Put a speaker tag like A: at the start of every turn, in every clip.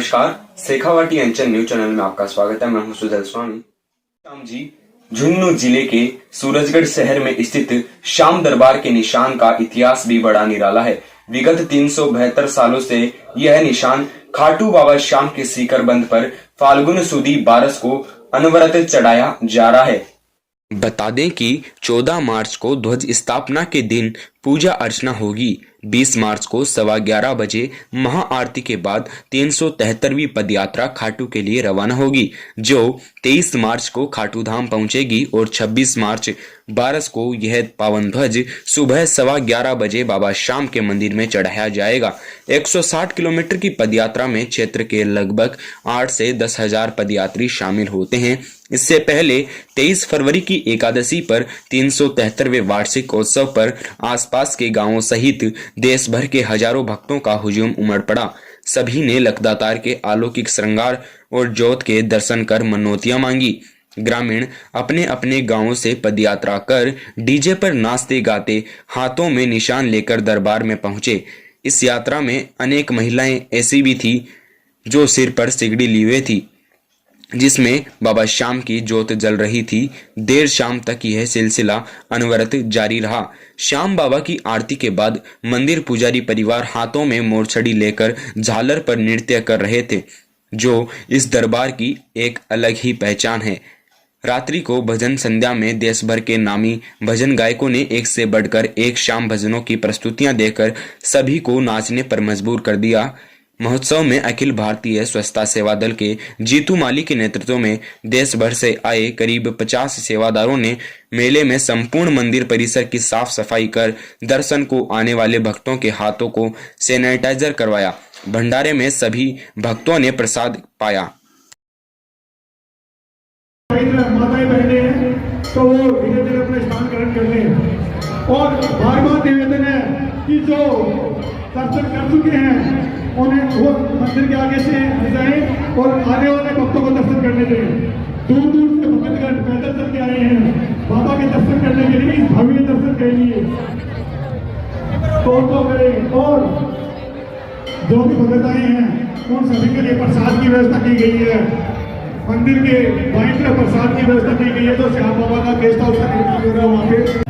A: नमस्कार, शेखावाटी अंचल news channel में आपका स्वागत है। मैं हूं सुधल स्वामी। श्याम जी झुंझुनू जिले के सूरजगढ़ शहर में स्थित श्याम दरबार के निशान का इतिहास भी बड़ा निराला है। विगत 372 सालों से यह निशान खाटू बाबा श्याम के सीकरबंद पर फाल्गुन सुदी 12 को अनवरत चढ़ाया जा रहा है। बता दें कि 14 मार्च को ध्वज स्थापना के दिन पूजा अर्चना होगी। 20 मार्च को 11:15 बजे महाआरती के बाद 373वीं पदयात्रा खाटू के लिए रवाना होगी, जो 23 मार्च को खाटू धाम पहुंचेगी और 26 मार्च 12 को यह पावन ध्वज सुबह 11:15 बजे बाबा श्याम के मंदिर में चढ़ाया जाएगा। 160 किलोमीटर की पदयात्रा में क्षेत्र के लगभग 8 से 10 हजार पदयात्री शामिल होते हैं। इससे पहले 23 फरवरी की एकादशी पर 373वें वार्षिक उत्सव पर आसपास के गांवों सहित देश भर के हजारों भक्तों का हुजूम उमड़ पड़ा। सभी ने लखदातार के अलौकिक श्रृंगार और जोत के दर्शन कर मनौतियां मांगी। ग्रामीण अपने अपने गांवों से पदयात्रा कर डीजे पर नाचते गाते हाथों में निशान लेकर दरबार में पहुंचे। इस यात्रा में अनेक महिलाएं ऐसी भी थी जो सिर पर सिगड़ी ली हुई थी, जिसमें बाबा श्याम की जोत जल रही थी। देर शाम तक यह सिलसिला अनवरत जारी रहा। श्याम बाबा की आरती के बाद मंदिर पुजारी परिवार हाथों में मोरछड़ी लेकर झालर पर नृत्य कर रहे थे, जो इस दरबार की एक अलग ही पहचान है। रात्रि को भजन संध्या में देश भर के नामी भजन गायकों ने एक से बढ़कर एक श्याम भजनों की प्रस्तुतियां देकर सभी को नाचने पर मजबूर कर दिया। महोत्सव में अखिल भारतीय स्वच्छता सेवा दल के जीतू माली के नेतृत्व में देश भर से आए करीब 50 सेवादारों ने मेले में संपूर्ण मंदिर परिसर की साफ सफाई कर दर्शन को आने वाले भक्तों के हाथों को सैनिटाइजर करवाया। भंडारे में सभी भक्तों ने प्रसाद पाया।
B: माताएं बहने हैं तो वो धीरे धीरे अपने स्नान ग्रहण कर लें। और बार-बार निवेदन है कि जो दर्शन कर चुके हैं उन्हें वो मंदिर के आगे से जाएं और आने वाले भक्तों को दर्शन करने दें। दूर दूर से भक्तगण पैदल चल के आए हैं बाबा के दर्शन करने के लिए, इस भव्य दर्शन के लिए। तो करें और जो भी भगत आए हैं उन सभी के लिए प्रसाद की व्यवस्था की गई है। मंदिर के बाईं तरफ प्रसाद की व्यवस्था की गई है, तो श्याम बाबा का गेस्ट हाउस का निर्माण हो रहा है वहाँ पे।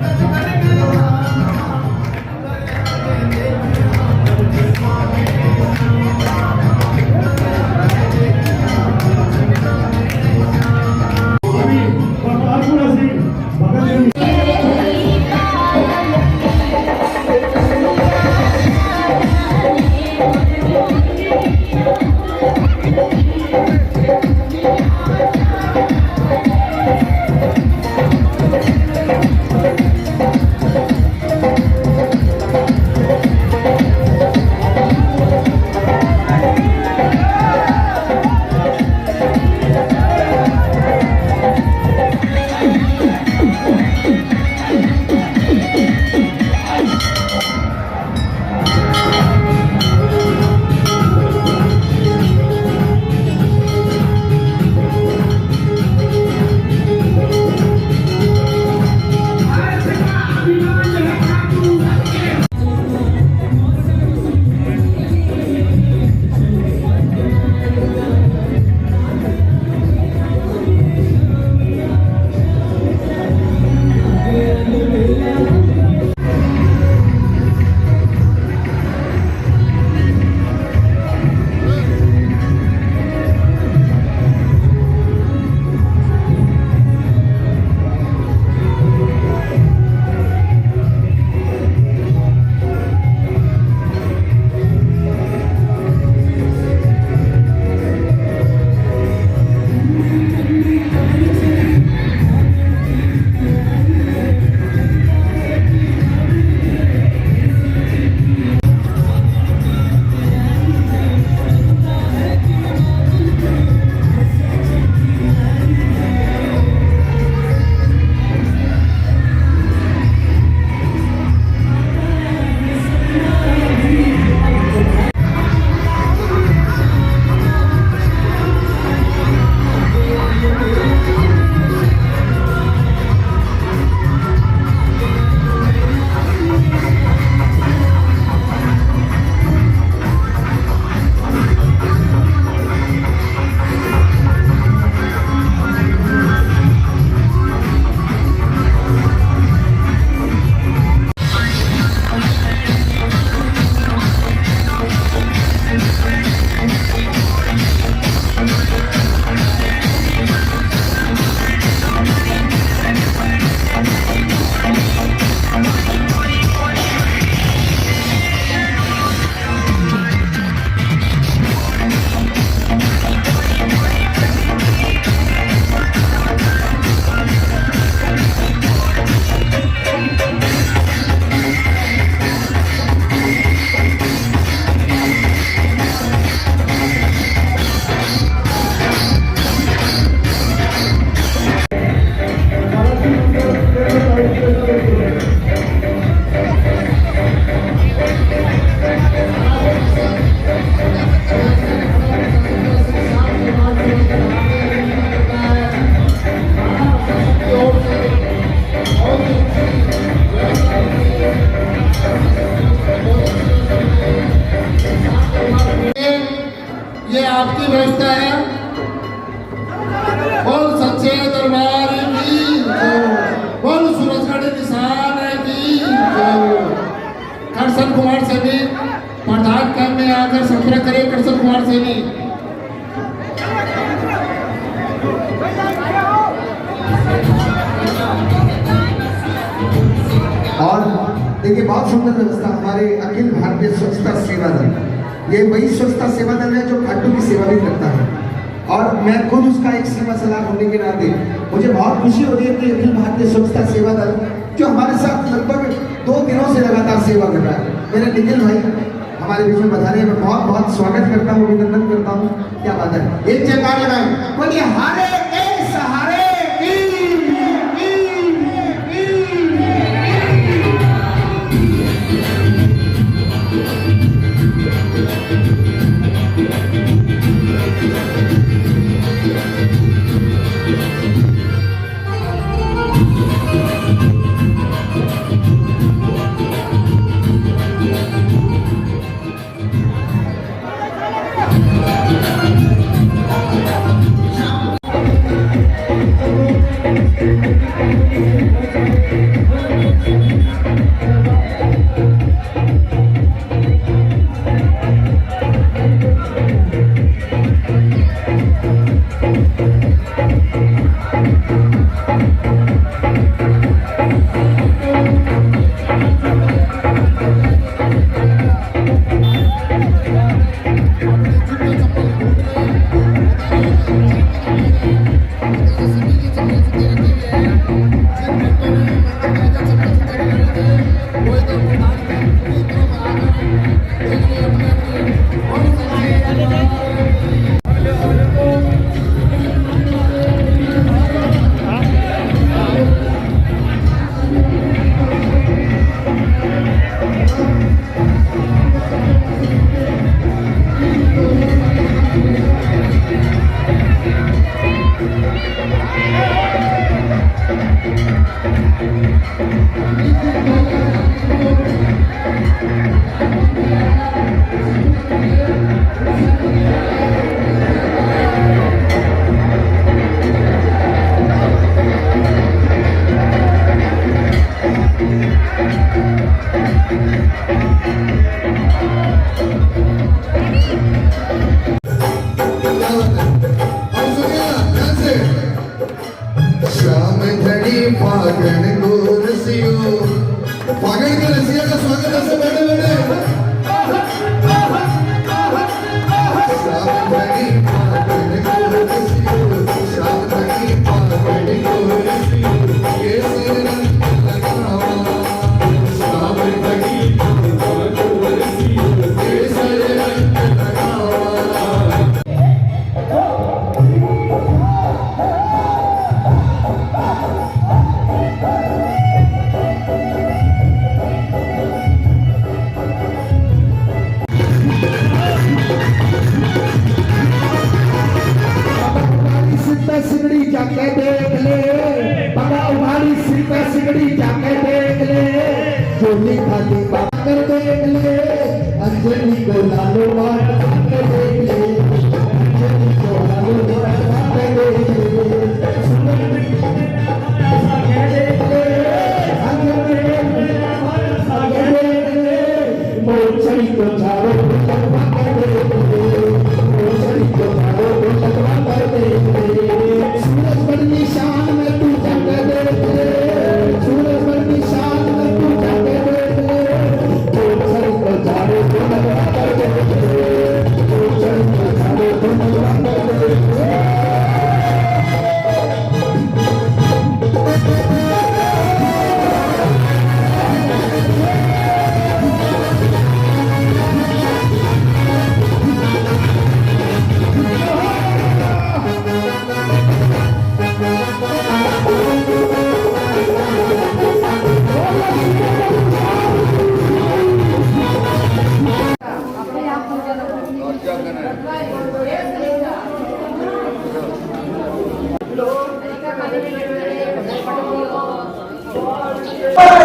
C: बोल सच्चे दरबार की बोल सूरजगढ़ निशान की करसन कुमार सैनी प्रधान कैंप में आकर संपर्क करें। करसन कुमार सैनी
D: और देखिए बहुत सुंदर व्यवस्था हमारे अखिल भारतीय स्वच्छता सेवा दल, ये वही स्वच्छता सेवा दल है जो खाटू की सेवा भी करता है और मैं खुद उसका एक सेवा सलाह होने के नाते मुझे बहुत खुशी हो रही है कि अखिल भारतीय स्वच्छता सेवा दल जो हमारे साथ लगभग 2 दिनों से लगातार सेवा कर रहा है, मेरे निखिल भाई हमारे बीच में बधाई, मैं बहुत बहुत स्वागत करता हूँ, अभिनंदन करता हूँ। क्या बात है, एक जयकार लगाए बोलिए हारे के सहारे
C: श्याम धनी फागण को रसियो, फागण के रसिया का स्वागत है सब बैठे बैठे। श्याम धनी फागण को रसियो, श्याम धनी फागण को रसियो, ये सिर रंग लगावा। श्याम धनी फागण को रसियो, ये सिर रंग लगावा।
D: सिगड़ी जाके देख ले बाबा, उमारी सिर पे सिगड़ी जाके देख ले, चोली खाली बात कर देख ले, अंजलि को लालो मार के देख ले, अंजलि को लालो मार के देख ले, अंजलि देख ले, मोचरी को झाड़ो चलवा के देख ले, मोचरी को झाड़ो चलवा के देख ले। सूरजगढ़ निशान में तू जाके देख ले, सूरजगढ़ निशान में तू जाके देख ले, मोचरी को झाड़ो चलवा के देख ले, मोचरी को झाड़ो चलवा के देख ले।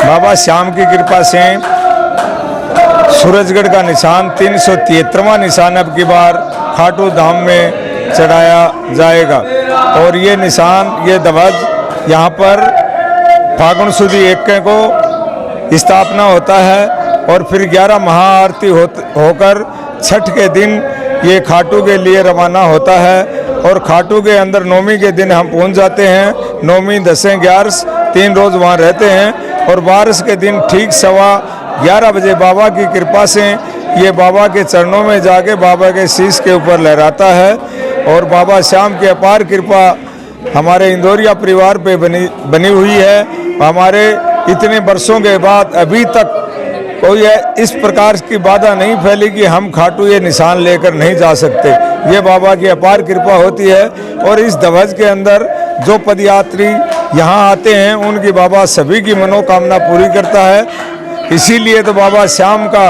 E: बाबा श्याम की कृपा से सूरजगढ़ का निशान 373वां निशान अब की बार खाटू धाम में चढ़ाया जाएगा। और ये निशान, ये ध्वज यहाँ पर फागुन सुदी 21 को स्थापना होता है और फिर 11 महाआरती होकर छठ के दिन ये खाटू के लिए रवाना होता है। और खाटू के अंदर नौमी के दिन हम पहुंच जाते हैं। नौमी, दसें, 11 3 रोज वहाँ रहते हैं और 12 के दिन ठीक 11:15 बजे बाबा की कृपा से ये बाबा के चरणों में जाके बाबा के शीश के ऊपर लहराता है। और बाबा श्याम की अपार कृपा हमारे इंदौरिया परिवार पे बनी हुई है। हमारे इतने वर्षों के बाद अभी तक कोई इस प्रकार की बाधा नहीं फैली कि हम खाटू ये निशान लेकर नहीं जा सकते। ये बाबा की अपार कृपा होती है। और इस ध्वज के अंदर जो पदयात्री यहाँ आते हैं उनकी बाबा सभी की मनोकामना पूरी करता है। इसीलिए तो बाबा श्याम का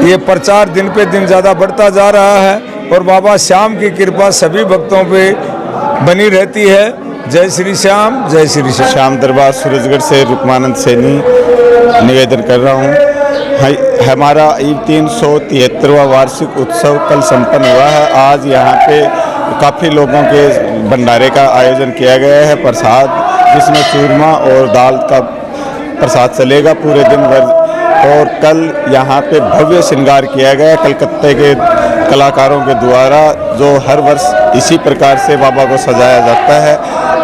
E: ये प्रचार दिन पे दिन ज़्यादा बढ़ता जा रहा है और बाबा श्याम की कृपा सभी भक्तों पे बनी रहती है। जय श्री श्याम, जय श्री श्याम।
F: श्याम दरबार सूरजगढ़ से रुकमानंद सैनी निवेदन कर रहा हूँ। हमारा 373वां वार्षिक उत्सव कल संपन्न हुआ है। आज यहाँ पे काफ़ी लोगों के भंडारे का आयोजन किया गया है। प्रसाद जिसमें चूरमा और दाल का प्रसाद चलेगा पूरे दिन भर। और कल यहाँ पे भव्य श्रृंगार किया गया कलकत्ते के कलाकारों के द्वारा, जो हर वर्ष इसी प्रकार से बाबा को सजाया जाता है।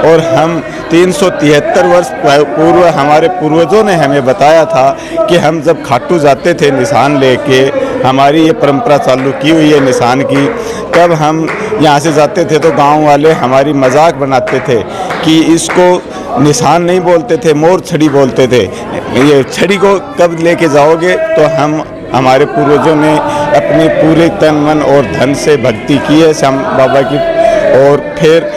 F: और हम 373 वर्ष पूर्व हमारे पूर्वजों ने हमें बताया था कि हम जब खाटू जाते थे निशान लेके, हमारी ये परंपरा चालू की हुई है निशान की। तब हम यहाँ से जाते थे तो गांव वाले हमारी मजाक बनाते थे कि इसको निशान नहीं बोलते थे, मोर छड़ी बोलते थे। ये छड़ी को कब लेके जाओगे? तो हमारे पूर्वजों ने अपने पूरे तन मन और धन से भक्ति की है श्याम बाबा की। और फिर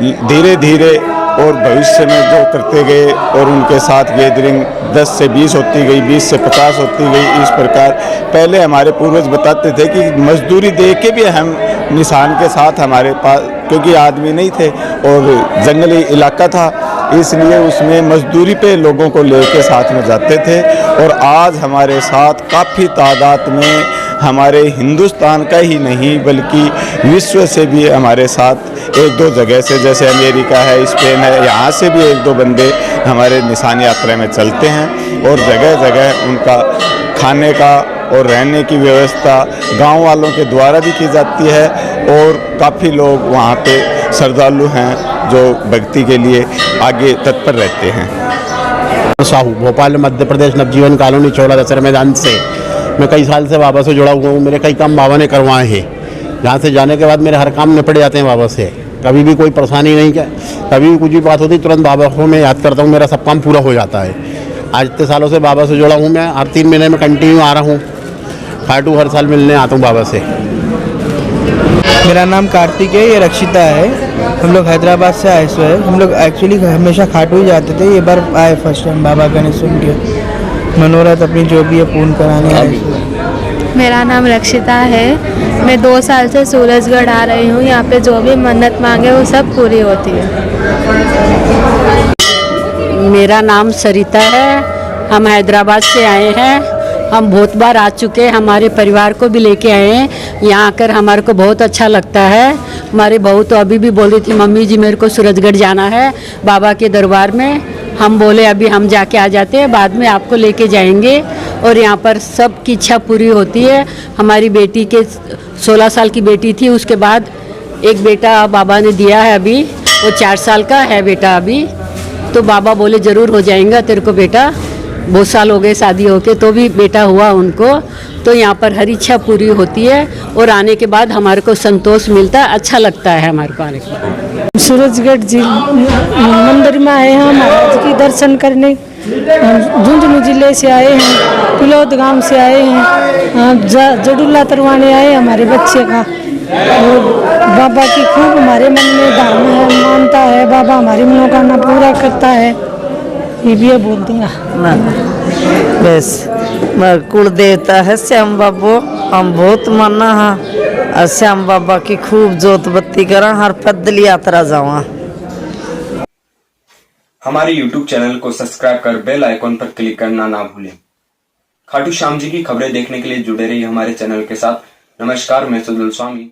F: धीरे धीरे और भविष्य में जो करते गए और उनके साथ गैदरिंग 10 से 20 होती गई, 20 से 50 होती गई। इस प्रकार पहले हमारे पूर्वज बताते थे कि मजदूरी दे के भी हम निशान के साथ हमारे पास, क्योंकि आदमी नहीं थे और जंगली इलाका था, इसलिए उसमें मजदूरी पे लोगों को लेके साथ में जाते थे। और आज हमारे साथ काफ़ी तादाद में हमारे हिंदुस्तान का ही नहीं बल्कि विश्व से भी हमारे साथ 1-2 जगह से, जैसे अमेरिका है, स्पेन है, यहाँ से भी 1-2 बंदे हमारे निशान यात्रा में चलते हैं। और जगह जगह उनका खाने का और रहने की व्यवस्था गांव वालों के द्वारा भी की जाती है। और काफ़ी लोग वहाँ पे श्रद्धालु हैं जो भक्ति के लिए आगे तत्पर रहते हैं।
G: साहू भोपाल मध्य प्रदेश नवजीवन कॉलोनी चौड़ा दशहरा मैदान से मैं कई साल से बाबा से जुड़ा हुआ हूँ। मेरे कई काम बाबा ने करवाए हैं। यहाँ से जाने के बाद मेरे हर काम निपट जाते हैं बाबा से। कभी भी कोई परेशानी नहीं, क्या कभी भी कुछ भी बात होती तुरंत बाबा को मैं याद करता हूँ, मेरा सब काम पूरा हो जाता है। आज इतने सालों से बाबा से जुड़ा हूँ मैं। हर 3 महीने में कंटिन्यू आ रहा हूँ खाटू, हर साल मिलने आता हूँ बाबा से।
H: मेरा नाम कार्तिक है, ये रक्षिता है। हम लोग हैदराबाद से आए हुए हैं। हम लोग एक्चुअली हमेशा खाटू ही जाते थे, ये बार आए फर्स्ट टाइम बाबा का नहीं सुन के मनोरथ अपनी जो भी है पूर्ण कराने आए।
I: मेरा नाम रक्षिता है। मैं 2 साल से सूरजगढ़ आ रही हूँ। यहाँ पे जो भी मन्नत मांगे वो सब पूरी होती है।
J: मेरा नाम सरिता है। हम हैदराबाद से आए हैं। हम बहुत बार आ चुके हैं, हमारे परिवार को भी लेके आए हैं। यहाँ आकर हमारे को बहुत अच्छा लगता है। हमारी बहू तो अभी भी बोल रही थी, मम्मी जी मेरे को सूरजगढ़ जाना है बाबा के दरबार में। हम बोले अभी हम जाके आ जाते हैं, बाद में आपको लेके जाएंगे। और यहाँ पर सब की इच्छा पूरी होती है। हमारी बेटी के 16 साल की बेटी थी, उसके बाद एक बेटा बाबा ने दिया है, अभी वो 4 साल का है बेटा अभी। तो बाबा बोले ज़रूर हो जाएगा तेरे को बेटा। बहुत साल हो गए शादी होके तो भी बेटा हुआ उनको। तो यहाँ पर हर इच्छा पूरी होती है और आने के बाद हमारे को संतोष मिलता है, अच्छा लगता है हमारे को आने के बाद।
K: सूरजगढ़ जी मंदिर में आए हैं महाराज की दर्शन करने। झुंझुनू जिले से आए हैं, पिलौद गांव से आए हैं, जडुल्ला तरवाने आए हमारे बच्चे का। बाबा की खूब हमारे मन में धाम है, मानता है बाबा हमारी मनोकामना पूरा करता है। ये भी बोल दिया
L: बस कुल देवता है श्याम बाबू, हम बहुत माना है। और श्याम बाबा की खूब जोत बत्ती करा, हर पैदल यात्रा जावा।
A: हमारे YouTube चैनल को सब्सक्राइब कर बेल आइकॉन पर क्लिक करना ना भूलें। खाटू श्याम जी की खबरें देखने के लिए जुड़े रहिए हमारे चैनल के साथ। नमस्कार, मैं सुदल स्वामी।